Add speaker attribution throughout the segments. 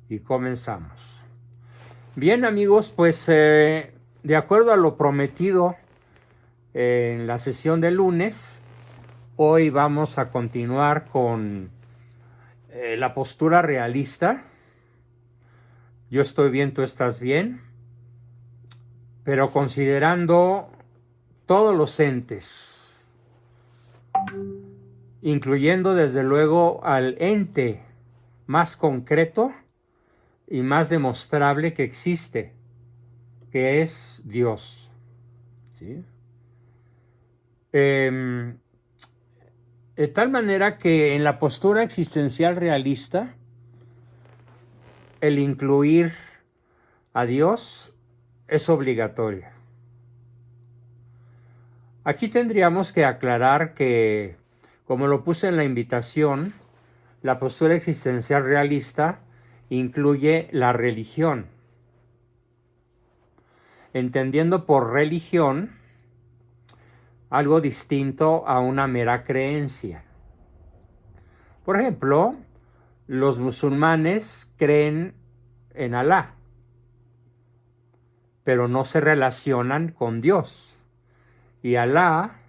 Speaker 1: y comenzamos. Bien, amigos, pues de acuerdo a lo prometido en la sesión de lunes, hoy vamos a continuar con la postura realista. Yo estoy bien, tú estás bien, pero considerando todos los entes, incluyendo desde luego al ente más concreto y más demostrable que existe, que es Dios. ¿Sí? De tal manera que en la postura existencial realista, el incluir a Dios es obligatorio. Aquí tendríamos que aclarar que, como lo puse en la invitación, la postura existencial realista incluye la religión, entendiendo por religión algo distinto a una mera creencia. Por ejemplo, los musulmanes creen en Alá, pero no se relacionan con Dios. Y Alá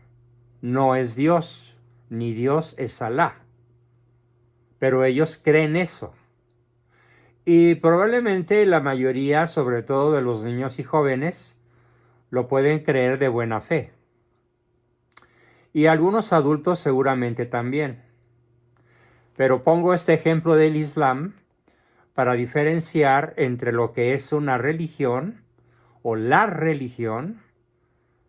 Speaker 1: no es Dios, ni Dios es Alá. Pero ellos creen eso. Y probablemente la mayoría, sobre todo de los niños y jóvenes, lo pueden creer de buena fe. Y algunos adultos seguramente también. Pero pongo este ejemplo del Islam para diferenciar entre lo que es una religión o la religión.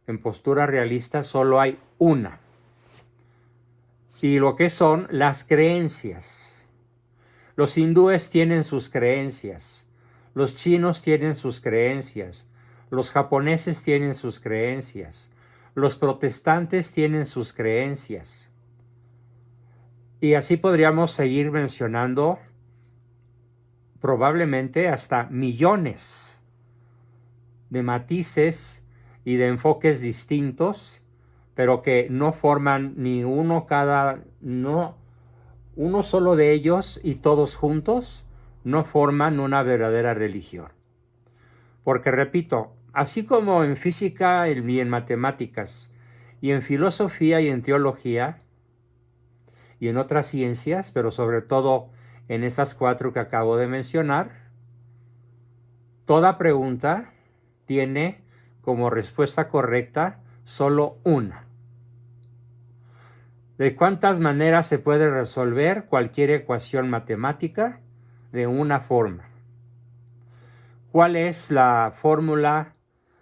Speaker 1: En postura realista solo hay una. Y lo que son las creencias. Los hindúes tienen sus creencias. Los chinos tienen sus creencias. Los japoneses tienen sus creencias. Los protestantes tienen sus creencias. Y así podríamos seguir mencionando probablemente hasta millones de matices y de enfoques distintos, pero que no forman ni uno uno solo de ellos, y todos juntos no forman una verdadera religión. Porque repito, así como en física y en matemáticas, y en filosofía y en teología, y en otras ciencias, pero sobre todo en estas 4 que acabo de mencionar, toda pregunta tiene como respuesta correcta solo una. ¿De cuántas maneras se puede resolver cualquier ecuación matemática? De una forma. ¿Cuál es la fórmula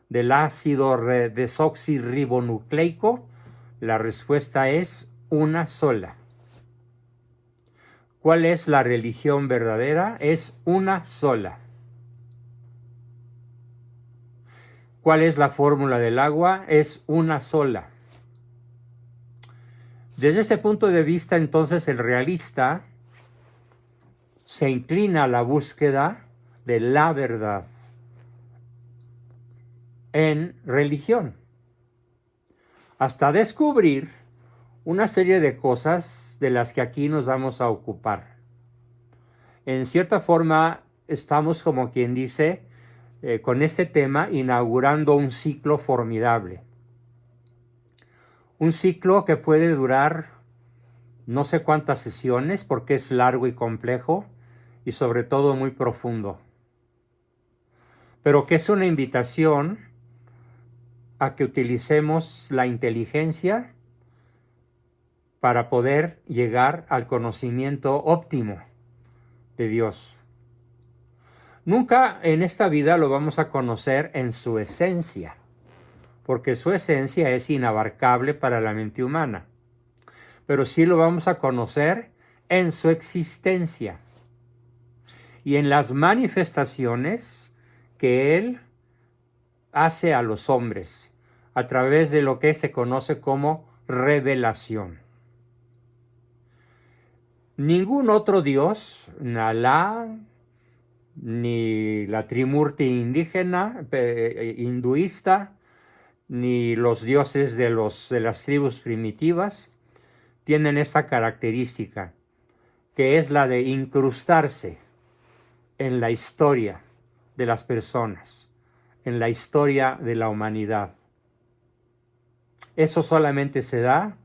Speaker 1: del ácido desoxirribonucleico? La respuesta es una sola. ¿Cuál es la religión verdadera? Es una sola. ¿Cuál es la fórmula del agua? Es una sola. Desde ese punto de vista, entonces, el realista se inclina a la búsqueda de la verdad en religión, hasta descubrir una serie de cosas de las que aquí nos vamos a ocupar. En cierta forma, estamos, como quien dice, con este tema inaugurando un ciclo formidable. Un ciclo que puede durar no sé cuántas sesiones, porque es largo y complejo y sobre todo muy profundo. Pero que es una invitación a que utilicemos la inteligencia para poder llegar al conocimiento óptimo de Dios. Nunca en esta vida lo vamos a conocer en su esencia, porque su esencia es inabarcable para la mente humana. Pero sí lo vamos a conocer en su existencia y en las manifestaciones que Él hace a los hombres a través de lo que se conoce como revelación. Ningún otro Dios, Alá, ni la Trimurti indígena, hinduista, ni los dioses de las tribus primitivas, tienen esta característica, que es la de incrustarse en la historia de las personas, en la historia de la humanidad. Eso solamente se da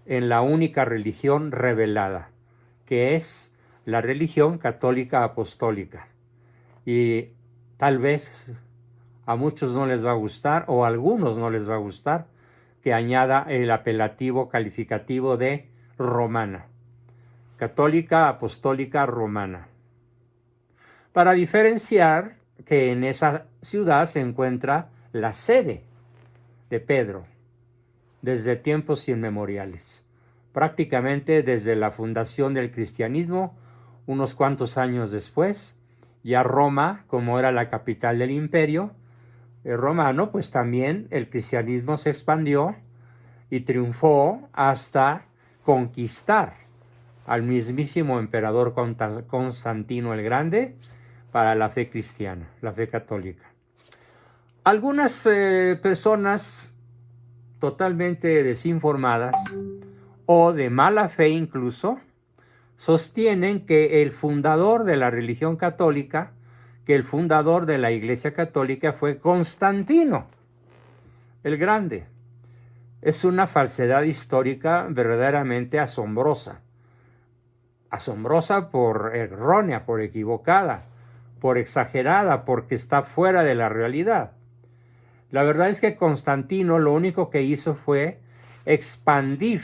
Speaker 1: en la única religión revelada, que es la religión católica apostólica. Y tal vez a muchos no les va a gustar, o a algunos no les va a gustar, que añada el apelativo calificativo de romana. Católica apostólica romana. Para diferenciar que en esa ciudad se encuentra la sede de Pedro desde tiempos inmemoriales, prácticamente desde la fundación del cristianismo, unos cuantos años después. Ya Roma, como era la capital del imperio romano, pues también el cristianismo se expandió y triunfó hasta conquistar al mismísimo emperador Constantino el Grande para la fe cristiana, la fe católica. Algunas personas totalmente desinformadas o de mala fe incluso, sostienen que el fundador de la religión católica, que el fundador de la Iglesia Católica fue Constantino el Grande. Es una falsedad histórica verdaderamente asombrosa. Asombrosa por errónea, por equivocada, por exagerada, porque está fuera de la realidad. La verdad es que Constantino lo único que hizo fue expandir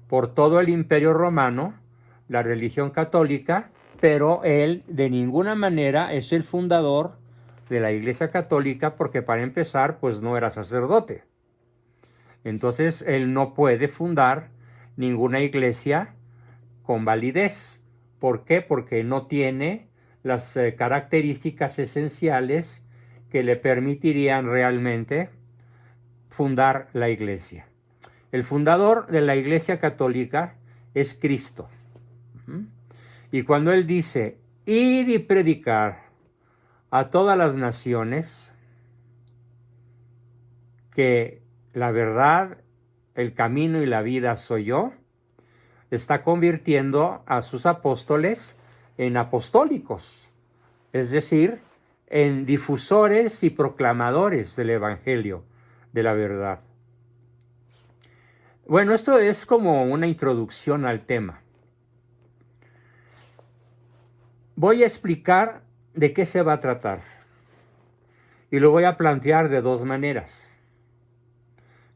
Speaker 1: por todo el Imperio Romano la religión católica, pero él de ninguna manera es el fundador de la Iglesia Católica, porque para empezar pues no era sacerdote. Entonces él no puede fundar ninguna iglesia con validez. ¿Por qué? Porque no tiene las características esenciales que le permitirían realmente fundar la iglesia. El fundador de la Iglesia Católica es Cristo. Y cuando él dice, id y predicar a todas las naciones que la verdad, el camino y la vida soy yo, está convirtiendo a sus apóstoles en apostólicos, es decir, en difusores y proclamadores del Evangelio de la verdad. Bueno, esto es como una introducción al tema. Voy a explicar de qué se va a tratar y lo voy a plantear de dos maneras.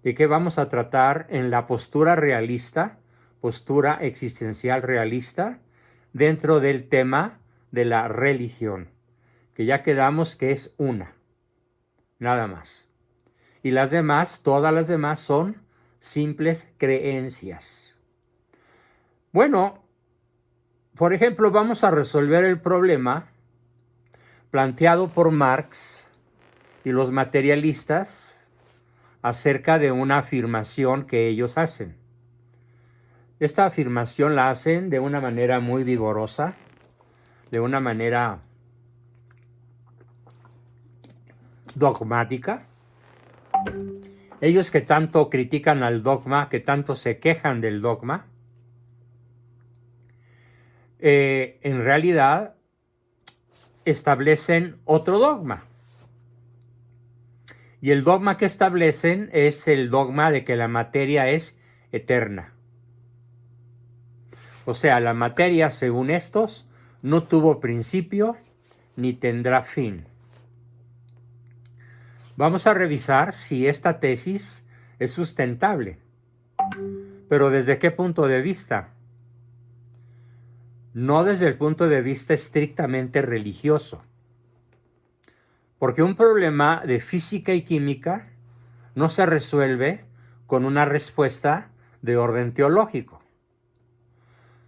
Speaker 1: De qué vamos a tratar en la postura realista, postura existencial realista, dentro del tema de la religión, que ya quedamos que es una, nada más. Y las demás, todas las demás son simples creencias. Bueno, por ejemplo, vamos a resolver el problema planteado por Marx y los materialistas acerca de una afirmación que ellos hacen. Esta afirmación la hacen de una manera muy vigorosa, de una manera dogmática. Ellos que tanto critican al dogma, que tanto se quejan del dogma, en realidad establecen otro dogma. Y el dogma que establecen es el dogma de que la materia es eterna. O sea, la materia, según estos, no tuvo principio ni tendrá fin. Vamos a revisar si esta tesis es sustentable. ¿Pero desde qué punto de vista? No desde el punto de vista estrictamente religioso. Porque un problema de física y química no se resuelve con una respuesta de orden teológico.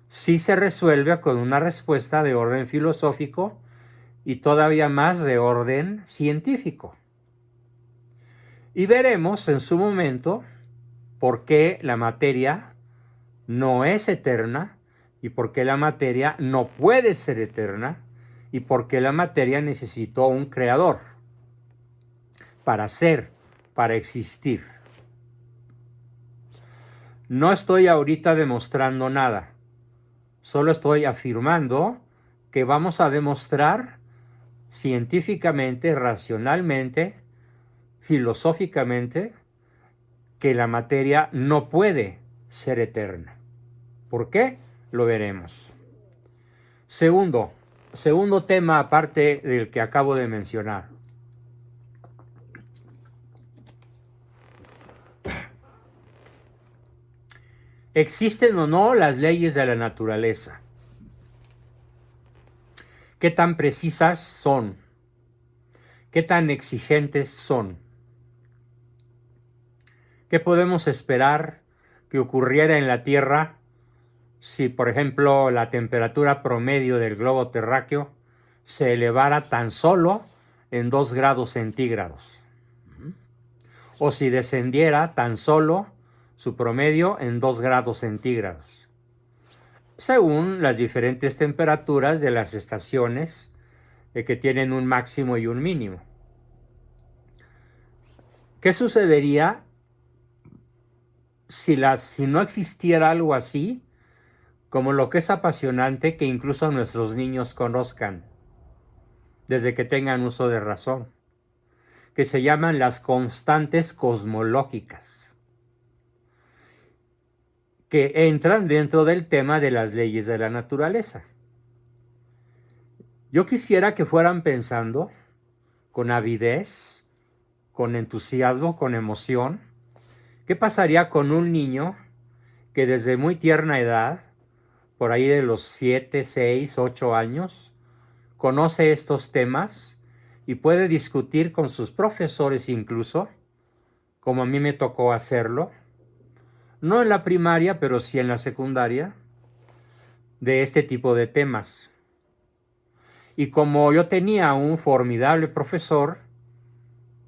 Speaker 1: Sí se resuelve con una respuesta de orden filosófico y todavía más de orden científico. Y veremos en su momento por qué la materia no es eterna y por qué la materia no puede ser eterna y por qué la materia necesitó un creador para ser, para existir. No estoy ahorita demostrando nada, solo estoy afirmando que vamos a demostrar científicamente, racionalmente, filosóficamente, que la materia no puede ser eterna. ¿Por qué? Lo veremos. Segundo tema aparte del que acabo de mencionar. ¿Existen o no las leyes de la naturaleza? ¿Qué tan precisas son? ¿Qué tan exigentes son? ¿Qué podemos esperar que ocurriera en la Tierra si, por ejemplo, la temperatura promedio del globo terráqueo se elevara tan solo en 2 grados centígrados? O si descendiera tan solo su promedio en 2 grados centígrados, según las diferentes temperaturas de las estaciones que tienen un máximo y un mínimo. ¿Qué sucedería si no existiera algo así, como lo que es apasionante que incluso nuestros niños conozcan, desde que tengan uso de razón, que se llaman las constantes cosmológicas, que entran dentro del tema de las leyes de la naturaleza? Yo quisiera que fueran pensando con avidez, con entusiasmo, con emoción, ¿qué pasaría con un niño que desde muy tierna edad, por ahí de los 7, 6, 8 años, conoce estos temas y puede discutir con sus profesores incluso, como a mí me tocó hacerlo, no en la primaria, pero sí en la secundaria, de este tipo de temas? Y como yo tenía un formidable profesor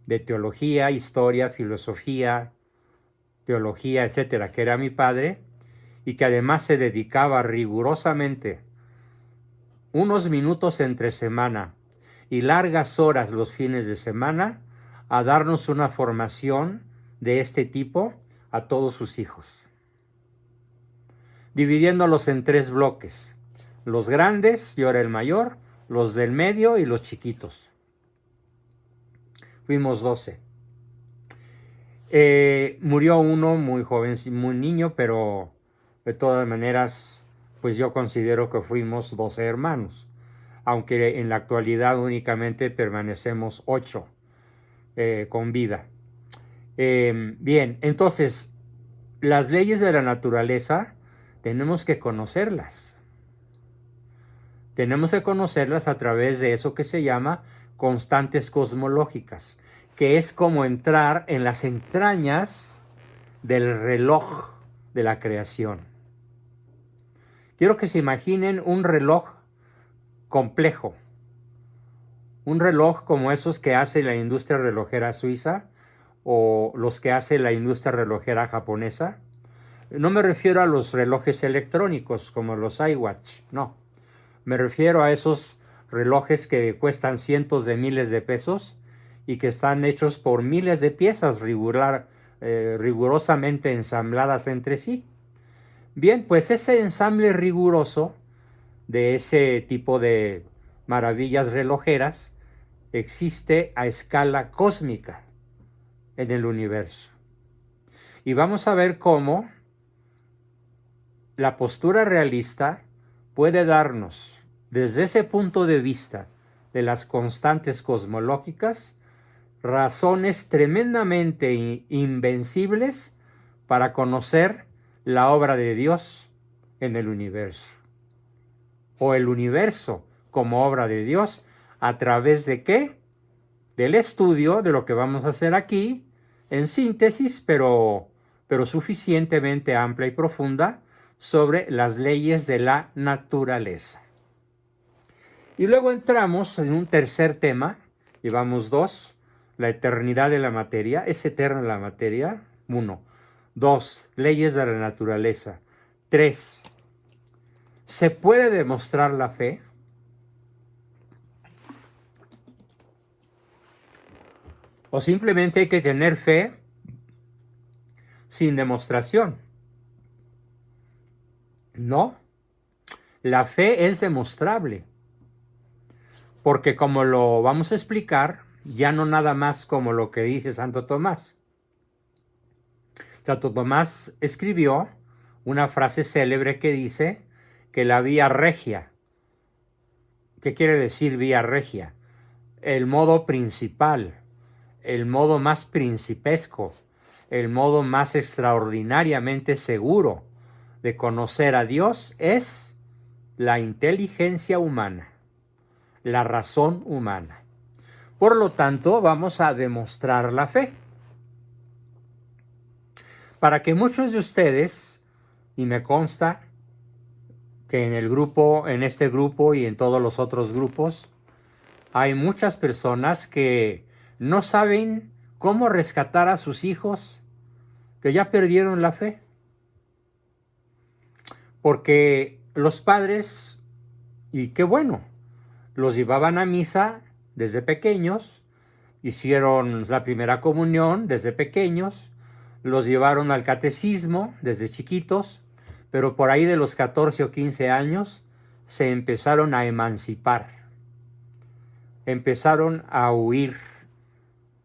Speaker 1: de teología, historia, filosofía, teología, etcétera, que era mi padre, y que además se dedicaba rigurosamente unos minutos entre semana y largas horas los fines de semana a darnos una formación de este tipo a todos sus hijos, dividiéndolos en 3 bloques: los grandes, yo era el mayor, los del medio y los chiquitos. Fuimos 12. Murió uno muy joven, muy niño, pero de todas maneras, pues yo considero que fuimos 12 hermanos, aunque en la actualidad únicamente permanecemos 8 con vida. Bien, entonces, las leyes de la naturaleza tenemos que conocerlas. Tenemos que conocerlas a través de eso que se llama constantes cosmológicas, que es como entrar en las entrañas del reloj de la creación. Quiero que se imaginen un reloj complejo, un reloj como esos que hace la industria relojera suiza o los que hace la industria relojera japonesa. No me refiero a los relojes electrónicos como los iWatch, no. Me refiero a esos relojes que cuestan cientos de miles de pesos y que están hechos por miles de piezas rigurosamente ensambladas entre sí. Bien, pues ese ensamble riguroso de ese tipo de maravillas relojeras existe a escala cósmica en el universo. Y vamos a ver cómo la postura realista puede darnos, desde ese punto de vista de las constantes cosmológicas, razones tremendamente invencibles para conocer la obra de Dios en el universo, o el universo como obra de Dios, a través de ¿qué? Del estudio de lo que vamos a hacer aquí, en síntesis, pero suficientemente amplia y profunda, sobre las leyes de la naturaleza. Y luego entramos en un tercer tema, llevamos 2, la eternidad de la materia. ¿Es eterna la materia? 1. 2, leyes de la naturaleza. 3, ¿se puede demostrar la fe? ¿O simplemente hay que tener fe sin demostración? No, la fe es demostrable. Porque como lo vamos a explicar, ya no nada más como lo que dice Santo Tomás. Santo Tomás escribió una frase célebre que dice que la vía regia, ¿qué quiere decir vía regia? El modo principal, el modo más principesco, el modo más extraordinariamente seguro de conocer a Dios es la inteligencia humana, la razón humana. Por lo tanto, vamos a demostrar la fe. Para que muchos de ustedes, y me consta que en este grupo y en todos los otros grupos, hay muchas personas que no saben cómo rescatar a sus hijos que ya perdieron la fe. Porque los padres, y qué bueno, los llevaban a misa desde pequeños, hicieron la primera comunión desde pequeños, los llevaron al catecismo desde chiquitos, pero por ahí de los 14 o 15 años se empezaron a emancipar, empezaron a huir,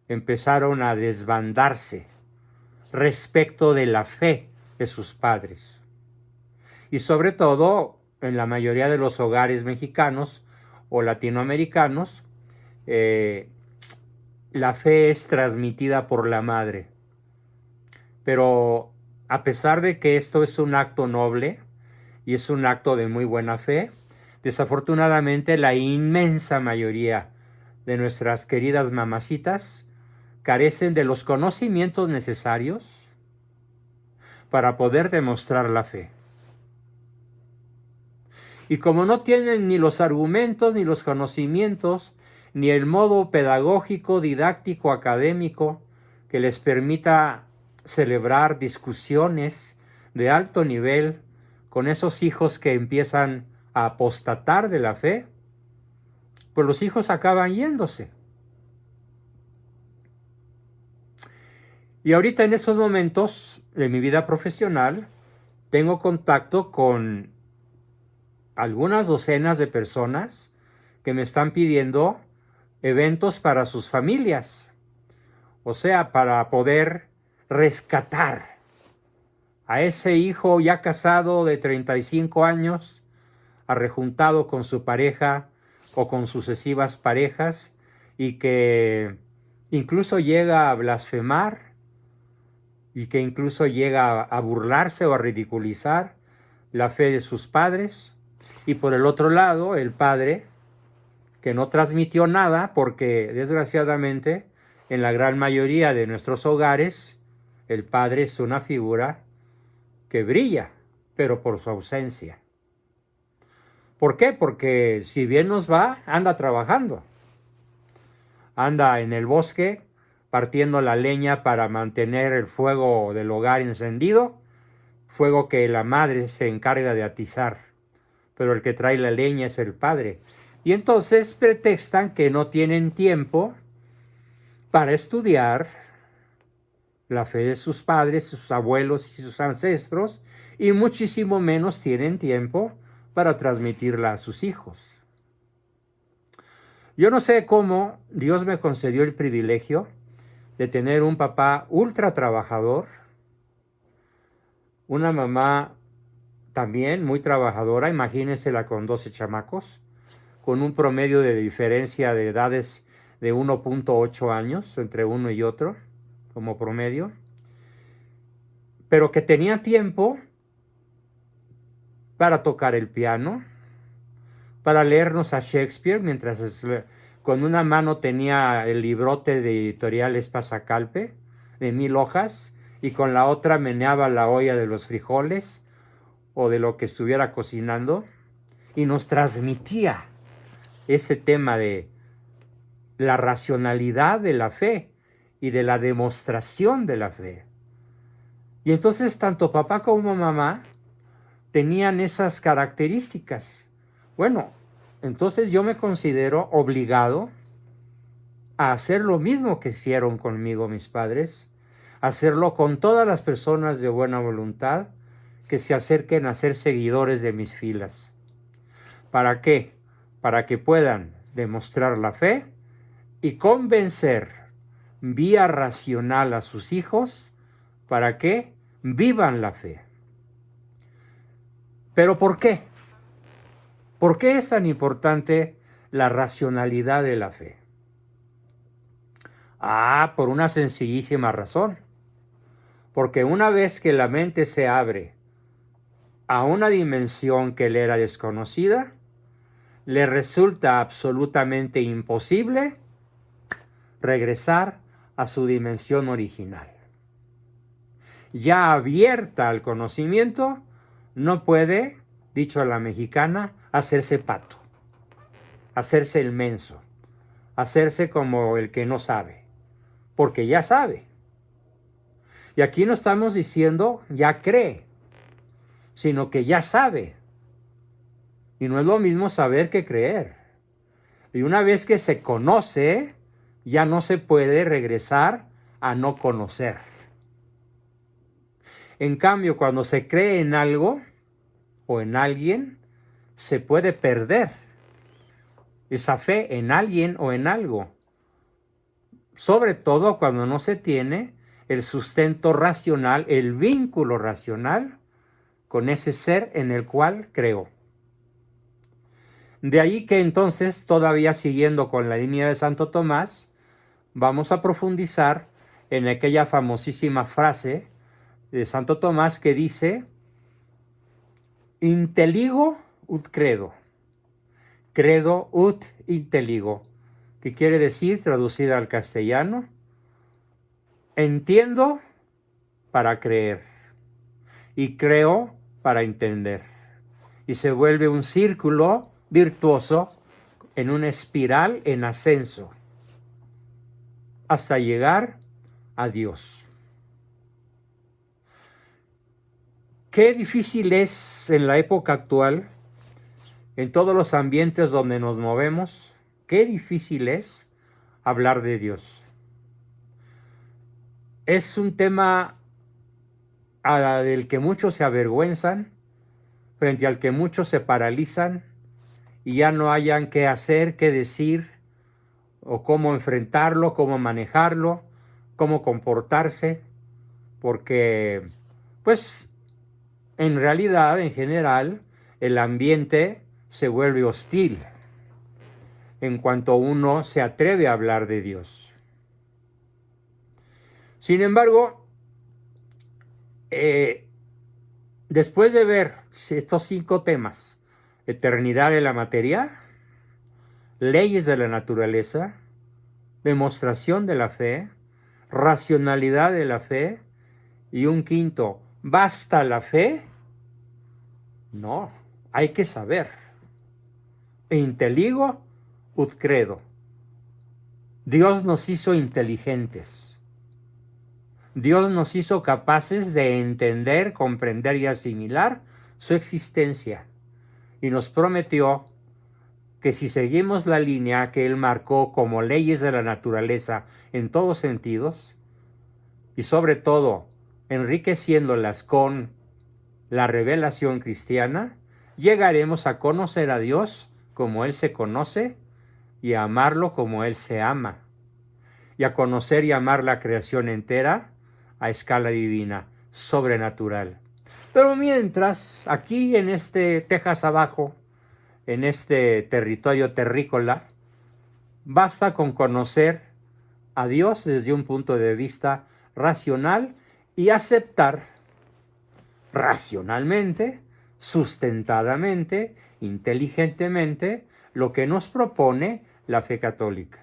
Speaker 1: empezaron a desbandarse respecto de la fe de sus padres. Y sobre todo, en la mayoría de los hogares mexicanos o latinoamericanos, la fe es transmitida por la madre. Pero a pesar de que esto es un acto noble y es un acto de muy buena fe, desafortunadamente la inmensa mayoría de nuestras queridas mamacitas carecen de los conocimientos necesarios para poder demostrar la fe. Y como no tienen ni los argumentos, ni los conocimientos, ni el modo pedagógico, didáctico, académico que les permita celebrar discusiones de alto nivel con esos hijos que empiezan a apostatar de la fe, pues los hijos acaban yéndose. Y ahorita en estos momentos de mi vida profesional tengo contacto con algunas docenas de personas que me están pidiendo eventos para sus familias, o sea, para poder rescatar a ese hijo ya casado de 35 años, arrejuntado con su pareja o con sucesivas parejas, y que incluso llega a blasfemar y que incluso llega a burlarse o a ridiculizar la fe de sus padres. Y por el otro lado, el padre, que no transmitió nada, porque desgraciadamente en la gran mayoría de nuestros hogares, el padre es una figura que brilla, pero por su ausencia. ¿Por qué? Porque si bien nos va, anda trabajando. Anda en el bosque partiendo la leña para mantener el fuego del hogar encendido, fuego que la madre se encarga de atizar, pero el que trae la leña es el padre. Y entonces pretextan que no tienen tiempo para estudiar la fe de sus padres, sus abuelos y sus ancestros, y muchísimo menos tienen tiempo para transmitirla a sus hijos. Yo no sé cómo Dios me concedió el privilegio de tener un papá ultra trabajador, una mamá también muy trabajadora, imagínensela con 12 chamacos, con un promedio de diferencia de edades de 1.8 años entre uno y otro, como promedio, pero que tenía tiempo para tocar el piano, para leernos a Shakespeare, mientras con una mano tenía el librote de Editoriales Pasacalpe, de 1000 hojas, y con la otra meneaba la olla de los frijoles o de lo que estuviera cocinando, y nos transmitía ese tema de la racionalidad de la fe y de la demostración de la fe. Y entonces tanto papá como mamá tenían esas características. Bueno, entonces yo me considero obligado a hacer lo mismo que hicieron conmigo mis padres, hacerlo con todas las personas de buena voluntad que se acerquen a ser seguidores de mis filas. ¿Para qué? Para que puedan demostrar la fe y convencer vía racional a sus hijos para que vivan la fe. ¿Pero por qué? ¿Por qué es tan importante la racionalidad de la fe? Por una sencillísima razón. Porque una vez que la mente se abre a una dimensión que le era desconocida, le resulta absolutamente imposible regresar a su dimensión original. Ya abierta al conocimiento, no puede, dicho a la mexicana, hacerse pato, hacerse el menso, hacerse como el que no sabe, porque ya sabe. Y aquí no estamos diciendo ya cree, sino que ya sabe. Y no es lo mismo saber que creer. Y una vez que se conoce, ya no se puede regresar a no conocer. En cambio, cuando se cree en algo o en alguien, se puede perder esa fe en alguien o en algo. Sobre todo cuando no se tiene el sustento racional, el vínculo racional con ese ser en el cual creo. De ahí que entonces, todavía siguiendo con la línea de Santo Tomás, vamos a profundizar en aquella famosísima frase de Santo Tomás que dice: intelligo ut credo, credo ut intelligo, que quiere decir, traducida al castellano, entiendo para creer y creo para entender. Y se vuelve un círculo virtuoso en una espiral en ascenso hasta llegar a Dios. Qué difícil es en la época actual, en todos los ambientes donde nos movemos, qué difícil es hablar de Dios. Es un tema del que muchos se avergüenzan, frente al que muchos se paralizan y ya no hayan qué hacer, qué decir, o cómo enfrentarlo, cómo manejarlo, cómo comportarse, porque, pues, en realidad, en general, el ambiente se vuelve hostil en cuanto uno se atreve a hablar de Dios. Sin embargo, después de ver estos 5 temas, eternidad de la materia, leyes de la naturaleza, demostración de la fe, racionalidad de la fe, y un quinto, ¿basta la fe? No, hay que saber. Intelligo ut credo. Dios nos hizo inteligentes. Dios nos hizo capaces de entender, comprender y asimilar su existencia. Y nos prometió que si seguimos la línea que Él marcó como leyes de la naturaleza en todos sentidos, y sobre todo enriqueciéndolas con la revelación cristiana, llegaremos a conocer a Dios como Él se conoce y a amarlo como Él se ama, y a conocer y amar la creación entera a escala divina, sobrenatural. Pero mientras, aquí en este Texas abajo, en este territorio terrícola, basta con conocer a Dios desde un punto de vista racional y aceptar racionalmente, sustentadamente, inteligentemente, lo que nos propone la fe católica.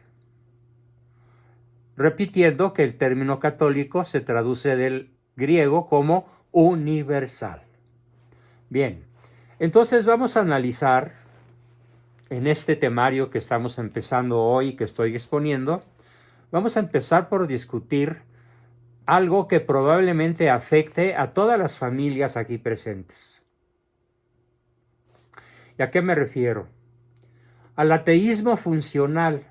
Speaker 1: Repitiendo que el término católico se traduce del griego como universal. Bien, entonces vamos a analizar en este temario que estamos empezando hoy, que estoy exponiendo, vamos a empezar por discutir algo que probablemente afecte a todas las familias aquí presentes. ¿Y a qué me refiero? Al ateísmo funcional,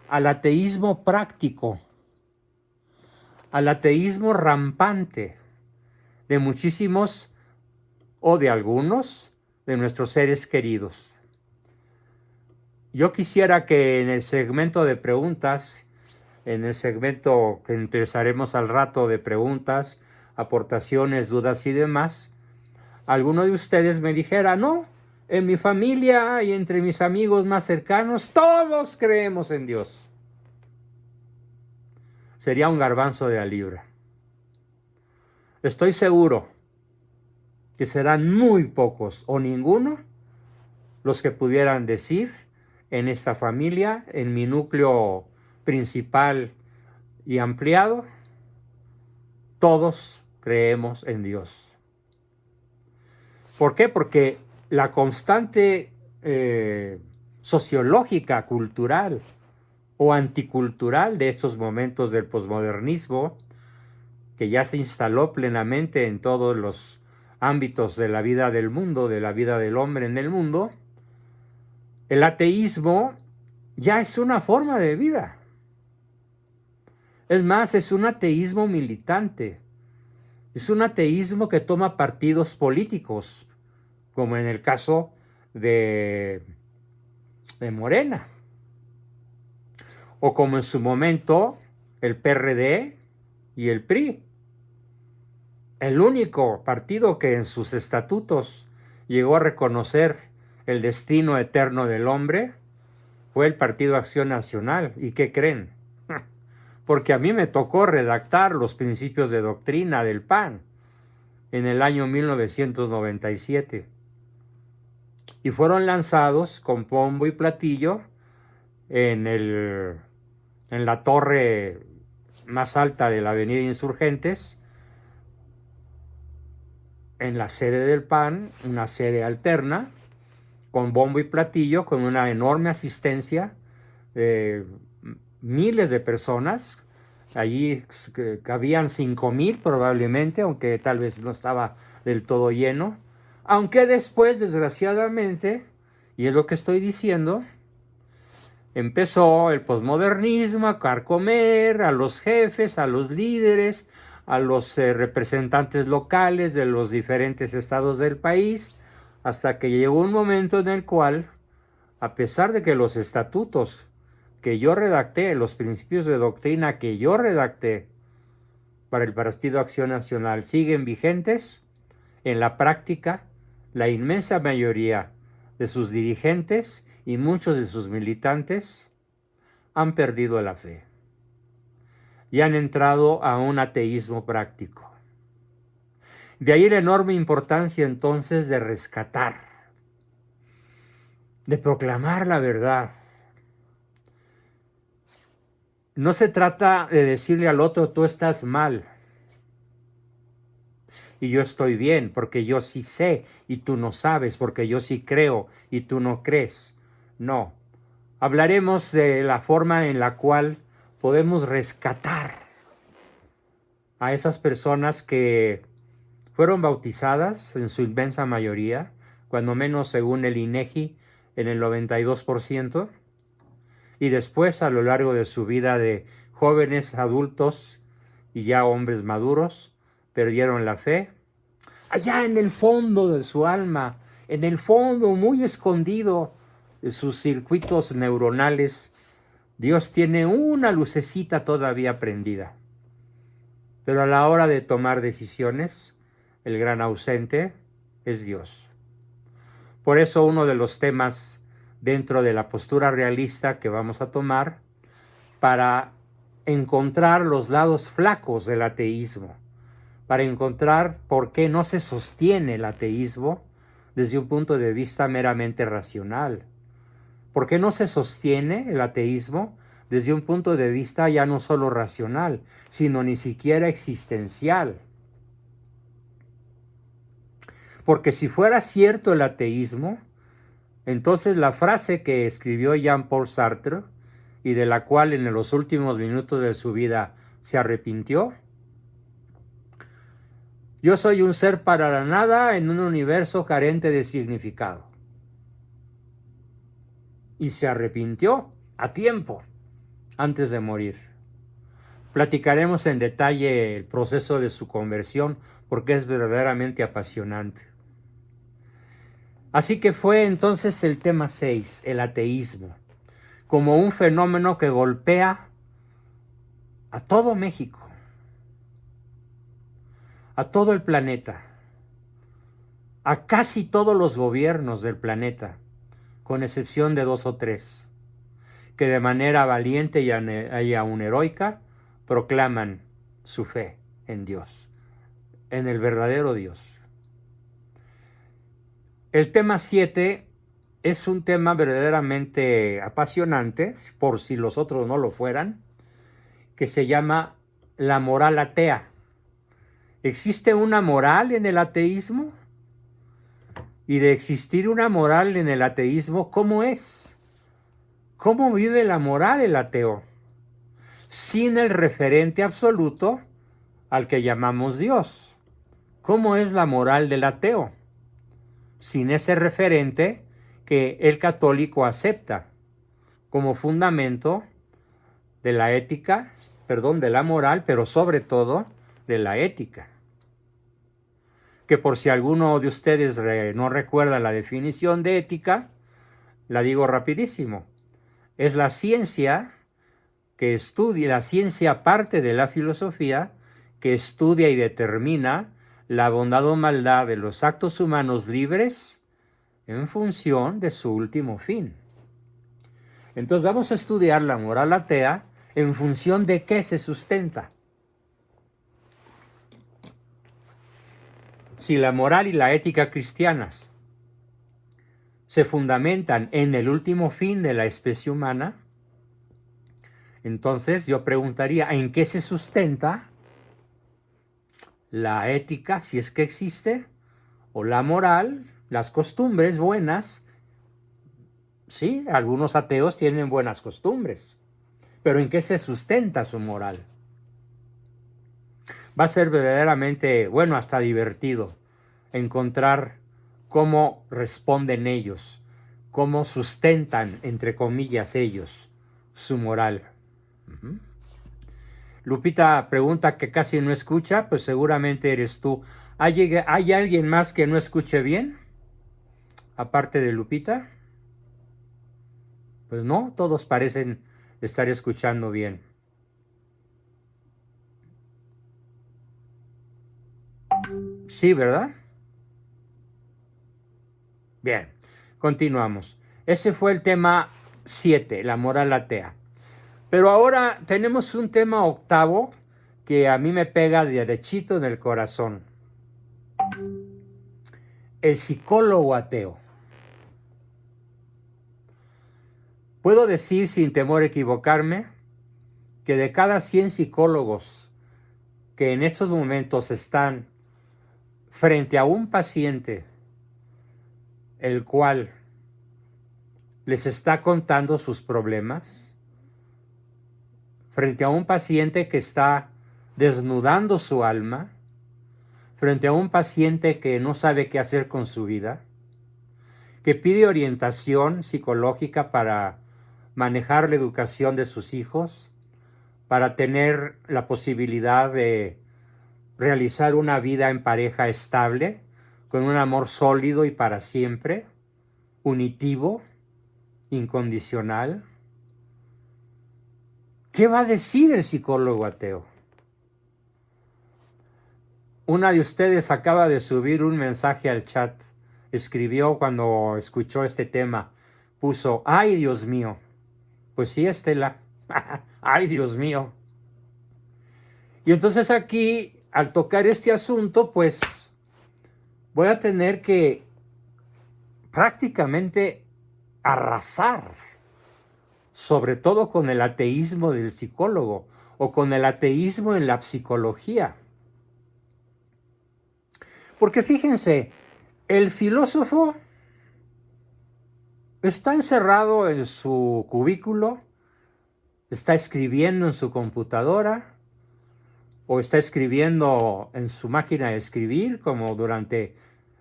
Speaker 1: al ateísmo práctico, al ateísmo rampante de muchísimos o de algunos de nuestros seres queridos. Yo quisiera que en el segmento de preguntas, en el segmento que empezaremos al rato de preguntas, aportaciones, dudas y demás, alguno de ustedes me dijera, no, en mi familia y entre mis amigos más cercanos, todos creemos en Dios. Sería un garbanzo de la libra. Estoy seguro que serán muy pocos o ninguno los que pudieran decir en esta familia, en mi núcleo principal y ampliado, todos creemos en Dios. ¿Por qué? Porque la constante sociológica, cultural o anticultural de estos momentos del posmodernismo, que ya se instaló plenamente en todos los ámbitos de la vida del mundo, de la vida del hombre en el mundo, el ateísmo ya es una forma de vida. Es más, es un ateísmo militante. Es un ateísmo que toma partidos políticos, como en el caso de Morena, o como en su momento el PRD y el PRI. El único partido que en sus estatutos llegó a reconocer el destino eterno del hombre fue el Partido Acción Nacional. ¿Y qué creen? Porque a mí me tocó redactar los principios de doctrina del PAN en el año 1997. Y fueron lanzados con pombo y platillo en la torre más alta de la Avenida Insurgentes, en la sede del PAN, una sede alterna, con bombo y platillo, con una enorme asistencia de miles de personas. Allí cabían 5,000 probablemente, aunque tal vez no estaba del todo lleno. Aunque después, desgraciadamente, y es lo que estoy diciendo, empezó el posmodernismo a carcomer a los jefes, a los líderes, a los representantes locales de los diferentes estados del país, hasta que llegó un momento en el cual, a pesar de que los estatutos que yo redacté, los principios de doctrina que yo redacté para el Partido Acción Nacional siguen vigentes, en la práctica, la inmensa mayoría de sus dirigentes y muchos de sus militantes han perdido la fe y han entrado a un ateísmo práctico. De ahí la enorme importancia entonces de rescatar, de proclamar la verdad. No se trata de decirle al otro, tú estás mal y yo estoy bien, porque yo sí sé y tú no sabes, porque yo sí creo y tú no crees. No. Hablaremos de la forma en la cual podemos rescatar a esas personas que fueron bautizadas en su inmensa mayoría, cuando menos según el INEGI, en el 92%, y después a lo largo de su vida de jóvenes, adultos y ya hombres maduros, perdieron la fe. Allá en el fondo de su alma, en el fondo muy escondido de sus circuitos neuronales, Dios tiene una lucecita todavía prendida. Pero a la hora de tomar decisiones, el gran ausente es Dios. Por eso uno de los temas dentro de la postura realista que vamos a tomar para encontrar los lados flacos del ateísmo, para encontrar por qué no se sostiene el ateísmo desde un punto de vista meramente racional. ¿Por qué no se sostiene el ateísmo desde un punto de vista ya no solo racional, sino ni siquiera existencial? Porque si fuera cierto el ateísmo, entonces la frase que escribió Jean-Paul Sartre y de la cual en los últimos minutos de su vida se arrepintió: yo soy un ser para la nada en un universo carente de significado. Y se arrepintió a tiempo, antes de morir. Platicaremos en detalle el proceso de su conversión porque es verdaderamente apasionante. Así que fue entonces el tema 6, el ateísmo, como un fenómeno que golpea a todo México, a todo el planeta, a casi todos los gobiernos del planeta, con excepción de 2 o 3, que de manera valiente y aún heroica proclaman su fe en Dios, en el verdadero Dios. El tema 7 es un tema verdaderamente apasionante, por si los otros no lo fueran, que se llama la moral atea. ¿Existe una moral en el ateísmo? Y de existir una moral en el ateísmo, ¿cómo es? ¿Cómo vive la moral el ateo? Sin el referente absoluto al que llamamos Dios. ¿Cómo es la moral del ateo? Sin ese referente que el católico acepta como fundamento de la ética, de la moral, pero sobre todo de la ética. Que por si alguno de ustedes no recuerda la definición de ética, la digo rapidísimo. Es la ciencia que estudia, la ciencia parte de la filosofía que estudia y determina la bondad o maldad de los actos humanos libres en función de su último fin. Entonces vamos a estudiar la moral atea en función de qué se sustenta. Si la moral y la ética cristianas se fundamentan en el último fin de la especie humana, entonces yo preguntaría, ¿en qué se sustenta la ética, si es que existe, o la moral, las costumbres buenas? Sí, algunos ateos tienen buenas costumbres, pero ¿en qué se sustenta su moral? Va a ser verdaderamente, bueno, hasta divertido encontrar cómo responden ellos, cómo sustentan, entre comillas, ellos, su moral. Lupita pregunta que casi no escucha, pues seguramente eres tú. ¿Hay alguien más que no escuche bien? Aparte de Lupita. Pues no, todos parecen estar escuchando bien. Sí, ¿verdad? Bien, continuamos. Ese fue el tema 7, la moral atea. Pero ahora tenemos un tema 8 que a mí me pega derechito en el corazón. El psicólogo ateo. Puedo decir sin temor a equivocarme que de cada 100 psicólogos que en estos momentos están frente a un paciente el cual les está contando sus problemas, frente a un paciente que está desnudando su alma, frente a un paciente que no sabe qué hacer con su vida, que pide orientación psicológica para manejar la educación de sus hijos, para tener la posibilidad de realizar una vida en pareja estable, con un amor sólido y para siempre, unitivo, incondicional. ¿Qué va a decir el psicólogo ateo? Una de ustedes acaba de subir un mensaje al chat. Escribió cuando escuchó este tema. Puso, ¡ay, Dios mío! Pues sí, Estela. ¡Ay, Dios mío! Y entonces aquí, al tocar este asunto, pues voy a tener que prácticamente arrasar, sobre todo con el ateísmo del psicólogo o con el ateísmo en la psicología. Porque fíjense, el filósofo está encerrado en su cubículo, está escribiendo en su computadora o está escribiendo en su máquina de escribir, como durante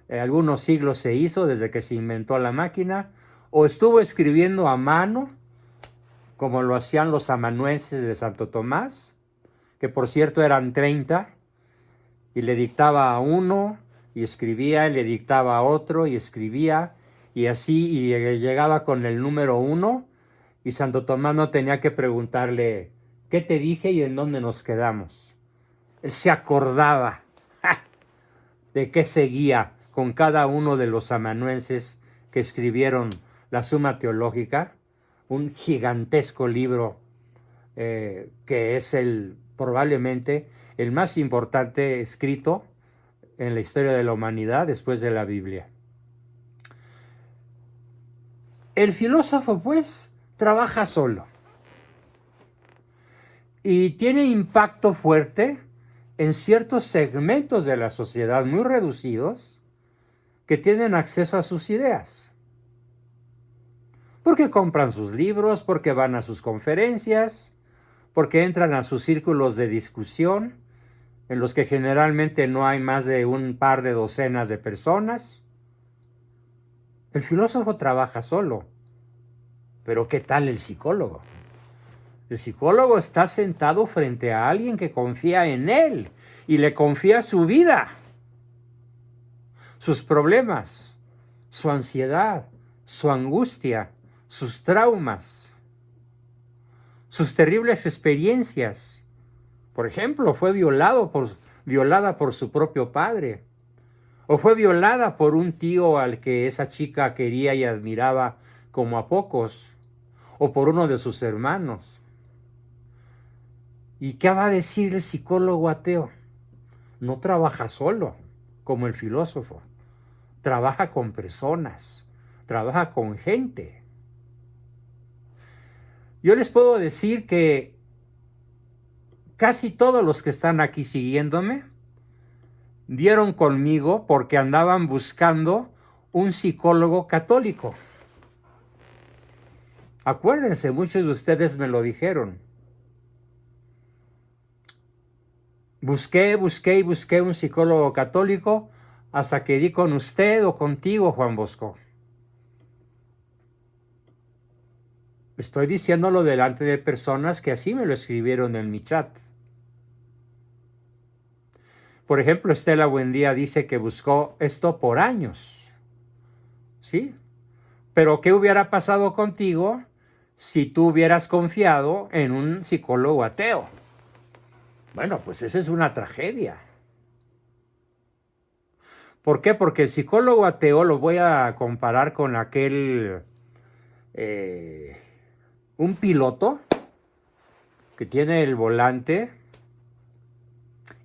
Speaker 1: algunos siglos se hizo desde que se inventó la máquina, o estuvo escribiendo a mano, como lo hacían los amanuenses de Santo Tomás, que por cierto eran 30, y le dictaba a uno y escribía, y le dictaba a otro y escribía, y así, y llegaba con el número 1, y Santo Tomás no tenía que preguntarle, ¿qué te dije y en dónde nos quedamos? Él se acordaba de qué seguía con cada uno de los amanuenses que escribieron la Suma Teológica, un gigantesco libro que es probablemente el más importante escrito en la historia de la humanidad después de la Biblia. El filósofo, pues, trabaja solo y tiene impacto fuerte en ciertos segmentos de la sociedad muy reducidos que tienen acceso a sus ideas. Porque compran sus libros, porque van a sus conferencias, porque entran a sus círculos de discusión, en los que generalmente no hay más de un par de docenas de personas. El filósofo trabaja solo. Pero ¿qué tal el psicólogo? El psicólogo está sentado frente a alguien que confía en él y le confía su vida, sus problemas, su ansiedad, su angustia, sus traumas, sus terribles experiencias. Por ejemplo, fue violada por su propio padre, o fue violada por un tío al que esa chica quería y admiraba como a pocos, o por uno de sus hermanos. ¿Y qué va a decir el psicólogo ateo? No trabaja solo, como el filósofo. Trabaja con personas, trabaja con gente. Yo les puedo decir que casi todos los que están aquí siguiéndome dieron conmigo porque andaban buscando un psicólogo católico. Acuérdense, muchos de ustedes me lo dijeron. Busqué un psicólogo católico hasta que di con usted o contigo, Juan Bosco. Estoy diciéndolo delante de personas que así me lo escribieron en mi chat. Por ejemplo, Estela Buendía dice que buscó esto por años. ¿Sí? Pero ¿qué hubiera pasado contigo si tú hubieras confiado en un psicólogo ateo? Bueno, pues esa es una tragedia. ¿Por qué? Porque el psicólogo ateo lo voy a comparar con un piloto que tiene el volante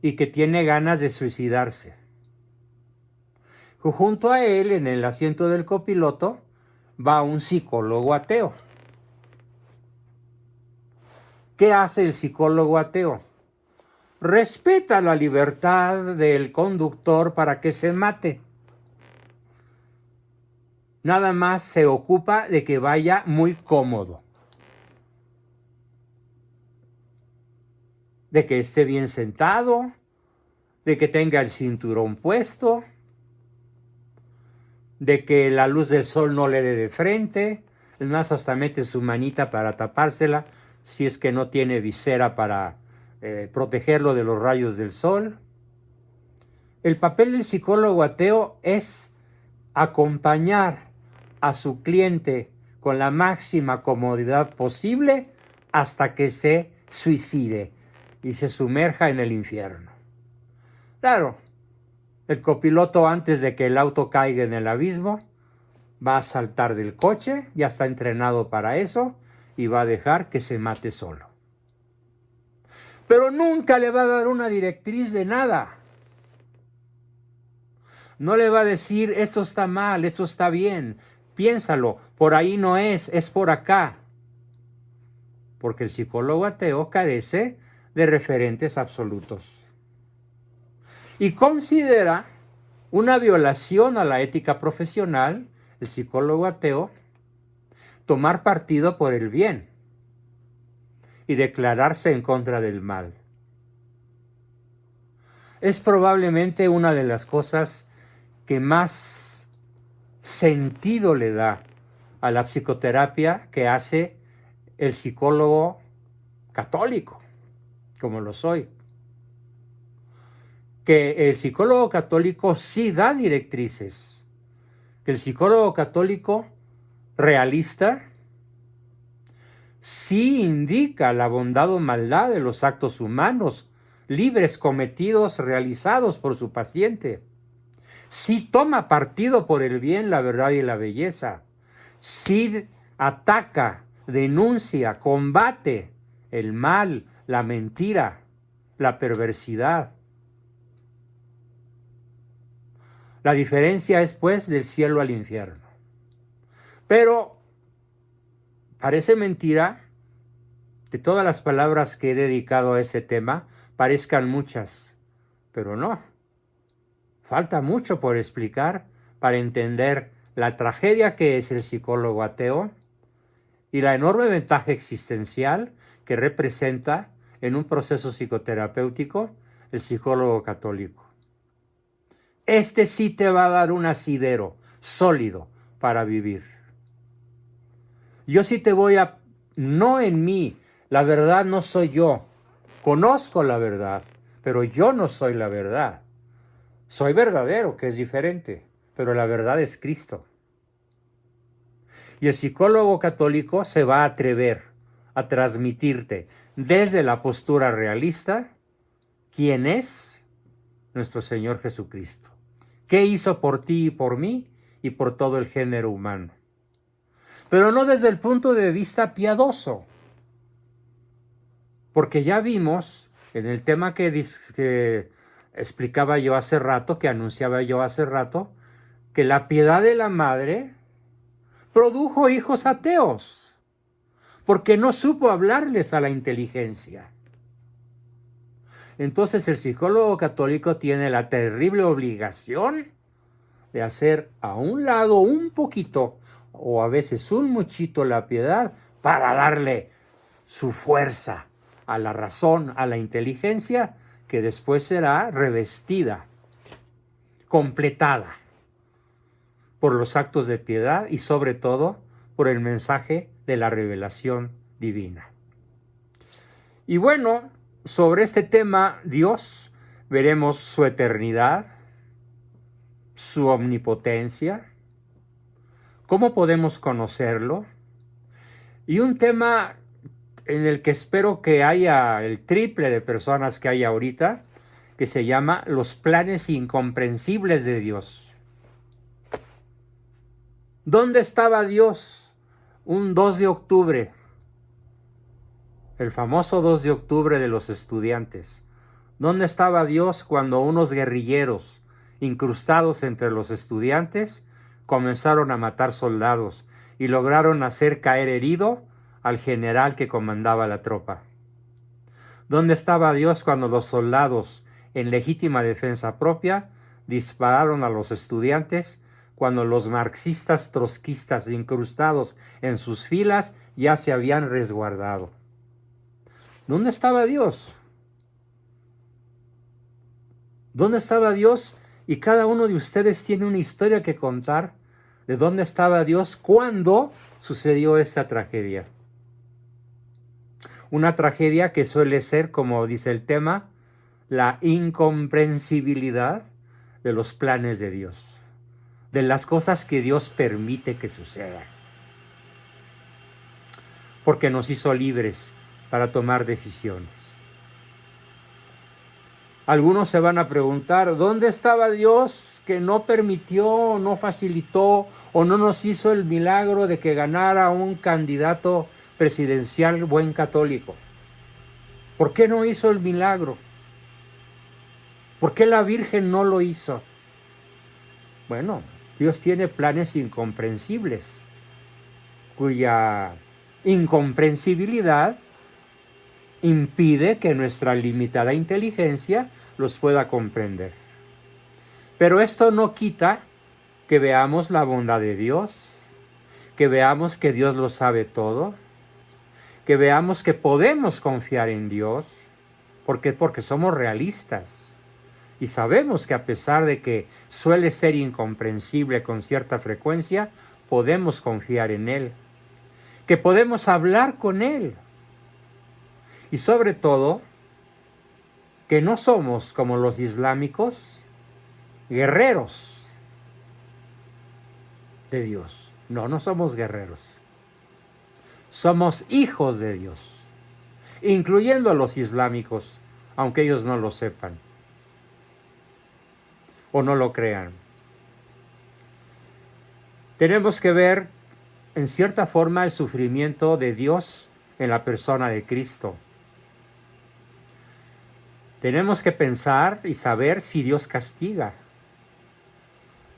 Speaker 1: y que tiene ganas de suicidarse. Junto a él, en el asiento del copiloto, va un psicólogo ateo. ¿Qué hace el psicólogo ateo? Respeta la libertad del conductor para que se mate. Nada más se ocupa de que vaya muy cómodo, de que esté bien sentado, de que tenga el cinturón puesto, de que la luz del sol no le dé de frente. Es más, hasta mete su manita para tapársela si es que no tiene visera para protegerlo de los rayos del sol. El papel del psicólogo ateo es acompañar a su cliente con la máxima comodidad posible hasta que se suicide y se sumerja en el infierno. Claro, el copiloto, antes de que el auto caiga en el abismo, va a saltar del coche, ya está entrenado para eso, y va a dejar que se mate solo. Pero nunca le va a dar una directriz de nada. No le va a decir, esto está mal, esto está bien, piénsalo, por ahí no es por acá. Porque el psicólogo ateo carece de referentes absolutos. Y considera una violación a la ética profesional, el psicólogo ateo, tomar partido por el bien y declararse en contra del mal. Es probablemente una de las cosas que más sentido le da a la psicoterapia que hace el psicólogo católico, como lo soy. Que el psicólogo católico sí da directrices, que el psicólogo católico realista sí indica la bondad o maldad de los actos humanos, libres, cometidos, realizados por su paciente. Sí toma partido por el bien, la verdad y la belleza. Sí ataca, denuncia, combate el mal, la mentira, la perversidad. La diferencia es, pues, del cielo al infierno. Pero parece mentira que todas las palabras que he dedicado a este tema parezcan muchas, pero no. Falta mucho por explicar para entender la tragedia que es el psicólogo ateo y la enorme ventaja existencial que representa en un proceso psicoterapéutico el psicólogo católico. Este sí te va a dar un asidero sólido para vivir. Yo sí te voy a, no en mí, la verdad no soy yo. Conozco la verdad, pero yo no soy la verdad. Soy verdadero, que es diferente, pero la verdad es Cristo. Y el psicólogo católico se va a atrever a transmitirte desde la postura realista quién es nuestro Señor Jesucristo. ¿Qué hizo por ti y por mí y por todo el género humano? Pero no desde el punto de vista piadoso. Porque ya vimos en el tema que explicaba yo hace rato, que anunciaba yo hace rato, que la piedad de la madre produjo hijos ateos, porque no supo hablarles a la inteligencia. Entonces el psicólogo católico tiene la terrible obligación de hacer a un lado un poquito, o a veces un muchito, la piedad, para darle su fuerza a la razón, a la inteligencia, que después será revestida, completada por los actos de piedad y sobre todo por el mensaje de la revelación divina. Y bueno, sobre este tema, Dios, veremos su eternidad, su omnipotencia, cómo podemos conocerlo, y un tema en el que espero que haya el triple de personas que hay ahorita, que se llama los planes incomprensibles de Dios. ¿Dónde estaba Dios un 2 de octubre? El famoso 2 de octubre de los estudiantes. ¿Dónde estaba Dios cuando unos guerrilleros incrustados entre los estudiantes comenzaron a matar soldados y lograron hacer caer herido al general que comandaba la tropa? ¿Dónde estaba Dios cuando los soldados, en legítima defensa propia, dispararon a los estudiantes cuando los marxistas trotskistas incrustados en sus filas ya se habían resguardado? ¿Dónde estaba Dios? ¿Dónde estaba Dios? Y cada uno de ustedes tiene una historia que contar de dónde estaba Dios cuando sucedió esta tragedia. Una tragedia que suele ser, como dice el tema, la incomprensibilidad de los planes de Dios, de las cosas que Dios permite que sucedan. Porque nos hizo libres para tomar decisiones. Algunos se van a preguntar, ¿dónde estaba Dios que no permitió, no facilitó o no nos hizo el milagro de que ganara un candidato presidencial buen católico? ¿Por qué no hizo el milagro? ¿Por qué la Virgen no lo hizo? Bueno, Dios tiene planes incomprensibles, cuya incomprensibilidad impide que nuestra limitada inteligencia los pueda comprender. Pero esto no quita que veamos la bondad de Dios, que veamos que Dios lo sabe todo, que veamos que podemos confiar en Dios, porque somos realistas y sabemos que a pesar de que suele ser incomprensible con cierta frecuencia, podemos confiar en Él, que podemos hablar con Él. Y sobre todo, que no somos como los islámicos, guerreros, de Dios. No, no somos guerreros. Somos hijos de Dios, incluyendo a los islámicos, aunque ellos no lo sepan o no lo crean. Tenemos que ver, en cierta forma, el sufrimiento de Dios en la persona de Cristo. Tenemos que pensar y saber si Dios castiga,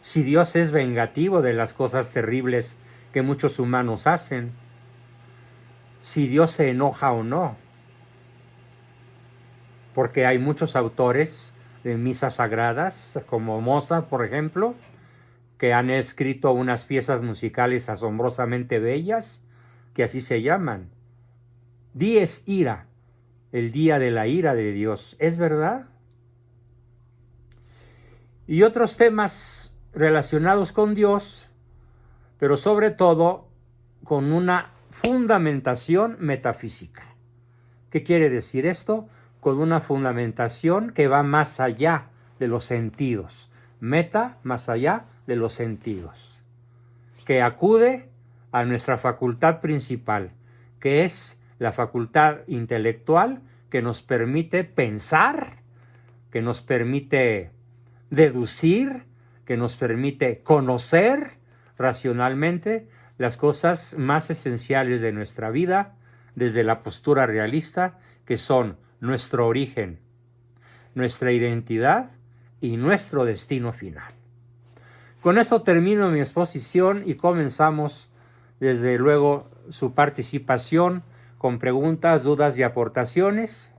Speaker 1: si Dios es vengativo de las cosas terribles que muchos humanos hacen, si Dios se enoja o no. Porque hay muchos autores de misas sagradas, como Mozart, por ejemplo, que han escrito unas piezas musicales asombrosamente bellas, que así se llaman. Dies ira, el día de la ira de Dios. ¿Es verdad? Y otros temas relacionados con Dios, pero sobre todo con una fundamentación metafísica. ¿Qué quiere decir esto? Con una fundamentación que va más allá de los sentidos. Meta, más allá de los sentidos. Que acude a nuestra facultad principal, que es la facultad intelectual que nos permite pensar, que nos permite deducir, que nos permite conocer racionalmente las cosas más esenciales de nuestra vida desde la postura realista, que son nuestro origen, nuestra identidad y nuestro destino final. Con esto termino mi exposición y comenzamos, desde luego, su participación con preguntas, dudas y aportaciones.